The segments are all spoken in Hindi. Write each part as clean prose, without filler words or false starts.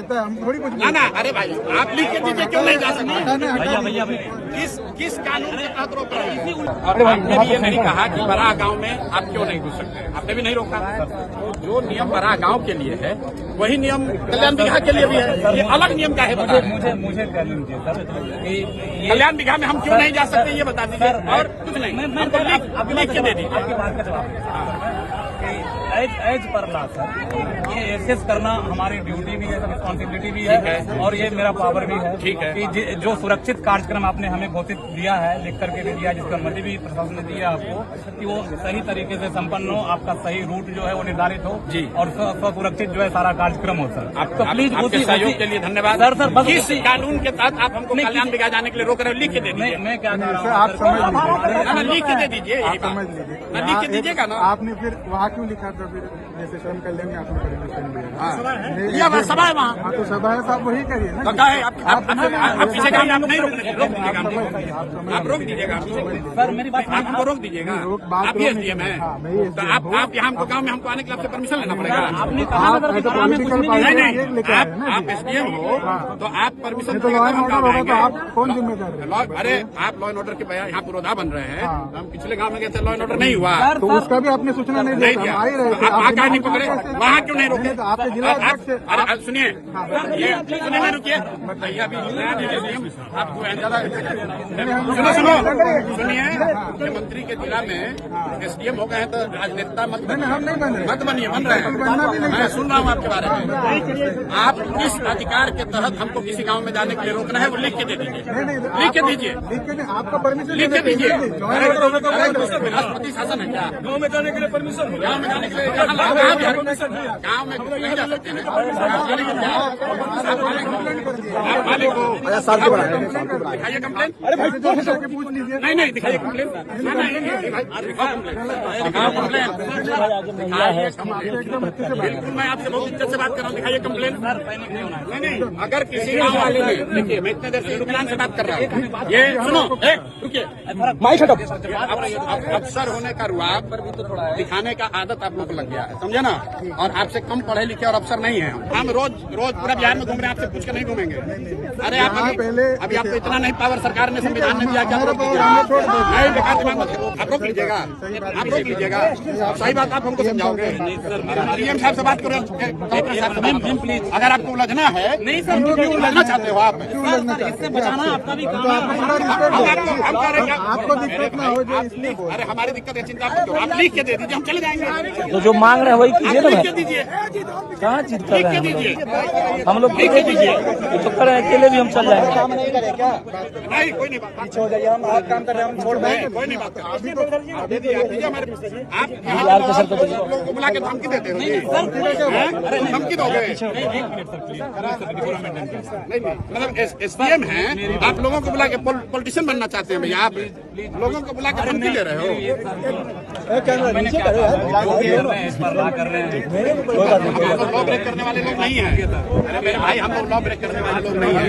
नेता है, हम थोड़ी कुछ ना अरे भाई आप लिख के दीजिए, क्यों नहीं जा सकते? भैया किस कानून के तहत रोक रहे हैं? और आपने भी ये नहीं कहा कि बड़ा गांव में आप क्यों नहीं घुस सकते, आपने भी नहीं रोका। तो जो नियम बड़ा गांव के लिए है वही नियम कल्याण बिघा के लिए भी है। ये अलग नियम क्या है बता? मुझे कह लीजिए सर, कल्याण बिघा में हम क्यों नहीं जा सकते ये बता दीजिए, और कुछ नहीं। हमको लिख के दे दीजिए। आपकी बात का जवाब एज पर ला सर, ये एसेस करना हमारी ड्यूटी भी है, रिस्पॉन्सिबिलिटी भी है, और ये मेरा पावर भी है। ठीक है कि जो सुरक्षित कार्यक्रम आपने हमें घोषित दिया है, लिख करके भी दिया, जिसका अनुमति भी प्रशासन ने दिया आपको, कि वो सही तरीके से संपन्न हो, आपका सही रूट जो है वो निर्धारित हो जी, और सुरक्षित जो है सारा कार्यक्रम हो सर। तो प्लीज आपके सहयोग के लिए धन्यवाद सर। बस किस कानून के तहत आप हमको कल्याण बिघा जाने के लिए रोक रहे हो? लिख के दे दीजिए। मैं क्या कह रहा हूँ, आप समझ लिख के दे दीजिए, आप समझ लीजिए, लिख के दीजिएगा ना। आपने फिर वहाँ क्यों लिखा था? फिर जैसे श्रम कल्याण में आपने परमिशन सभा है वहाँ, हाँ तो सभा है, तो आप वही करिए ना। तो क्या है आप पीछे काम आप नहीं रोक दीजिएगा, आप रोक दीजिएगा सर मेरी बात आप हमको रोक दीजिएगा। आप ही एसडीएम है, तो आप यहाँ हमको गाँव में हमको आने के लिए आपसे परमिशन लेना पड़ेगा। आपने कहा नहीं आप एसडीएम हो तो आप परमिशन तो लॉ एंड ऑर्डर होगा तो आप कौन जिम्मेदार है? अरे आप लॉ एंड ऑर्डर के यहाँ पुरोधा बन रहे हैं, हम पिछले गाँव में गए थे, लॉ एंड ऑर्डर नहीं हुआ, तो उसका भी आपने सूचना नहीं दिया, दिया। आ ही रहे थे। आप नहीं पकड़े, वहाँ क्यों नहीं रोके? आपके जिला अध्यक्ष से अरे सुनिए, ये सुनिए ना, रुकिए, बताइए अभी आपको ज्यादा सुनिए, मुख्यमंत्री के जिला में एसडीएम हो गए हैं तो राजनेता मत बनिए, बन रहे हैं। मैं सुन रहा हूँ आपके बारे में। आप किस अधिकार के तहत हमको किसी गांव में जाने के लिए रोकना है वो लिख के दे दीजिए, लिख के दीजिए, आपका परमिशन लिख के दीजिए। राष्ट्रपति शासन है क्या? गाँव में जाने के लिए परमिशन हो, गाँव में जाने के लिए गाँव में नहीं जा सकते हैं। आप मालिक हो, दिखाइए कंप्लेन। पूछ लीजिए। नहीं दिखाइए कंप्लेन, बिल्कुल मैं आपसे बहुत इज्जत से बात कर रहा हूँ, दिखाइए कंप्लेन। नहीं अगर किसी गाँव वाले ने, देखिए मैं इतने देर से रुकनान से बात कर रहा हूँ, ये सुनो रुकिए, अफसर होने का रुआब दिखाने का आदत आप लोग को लग गया है, समझे ना। और आपसे कम पढ़े लिखे और अफसर नहीं है हम। रोज पूरा बिहार में घूम रहे हैं, आपसे पूछ कर नहीं घूमेंगे। अरे आप अभी आपको इतना नहीं पावर सरकार ने संविधान ने दिया क्या? नहीं बेकार दिमाग मत करो, आप रोक लीजिएगा, आप रोक लीजिएगा। सही बात आप हमको समझाओगे। डीएम साहब से बात करो, प्लीज। अगर आपको उलझना है, नहीं सर क्यों उलझना चाहते हो आप? इससे बचाना आपका भी काम है। आपको दिक्कत ना हो जाए इसलिए। अरे हमारी दिक्कत है, चिंता मत करो, आप लिख के दे दीजिए, हम चले जाएंगे। तो जो मांग रहे हैं वही कीजिए ना, लिख के दीजिए, कहाँ चीज कर रहे हैं हम लोग लिख के दीजिए। तो कर रहे हैं, अकेले भी हम चल जाएंगे। नहीं कोई नहीं बात, हो जाइए, हम आप काम कर रहे हैं, हम छोड़ देंगे। कोई नहीं बात। आप दीजिए हमारे, आप लोगों को बुला के धमकी देते हो, धमकी दोगे? नहीं मतलब एसडीएम है, आप लोगों को बुला के पॉलिटिशियन बनना चाहते हैं भैया? आप लोगों को बुला के धमकी दे रहे हो? लॉ ब्रेक करने वाले लोग नहीं है। अरे मेरे भाई हम लोग लॉ ब्रेक करने वाले लोग नहीं है।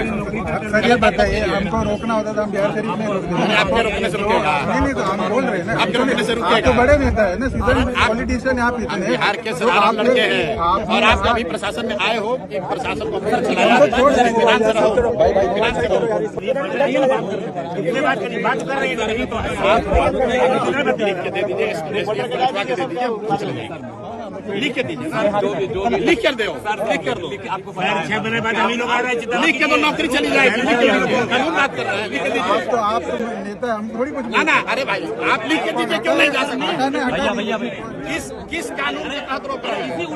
सर ये बताइए, हमको रोकना होता था हम बिहार शरीफ में रोक देते। आपके रोकने से रुकेगा? नहीं तो हम बोल रहे हैं ना, आपके रोकने से रुकेगा? आप तो बड़े नेता है ना, सीधे पॉलिटिशियन आप इतने। बिहार के साधारण लड़के हैं, और आप कभी प्रशासन में आए हो कि प्रशासन को अफसर चलाया? इत्मीनान से रहो, इत्मीनान से रहो। बात कर रही है तो लिख के दे दीजिए, दे दीजिए, लिख के दीजिए ना, जो लिख कर दो, लिख कर दो। आपको 6 महीने बाद हम लोग आ रहे हैं, लिख के दो, नौकरी चली जाएगी। लिख के दो, कानून बात कर रहे हैं, लिख के दीजिए। तो आप नेता, हम थोड़ी कुछ ना अरे भाई आप लिख के दीजिए, क्यों नहीं जा सकते? भैया किस कानून के तहत रोक रहे हैं?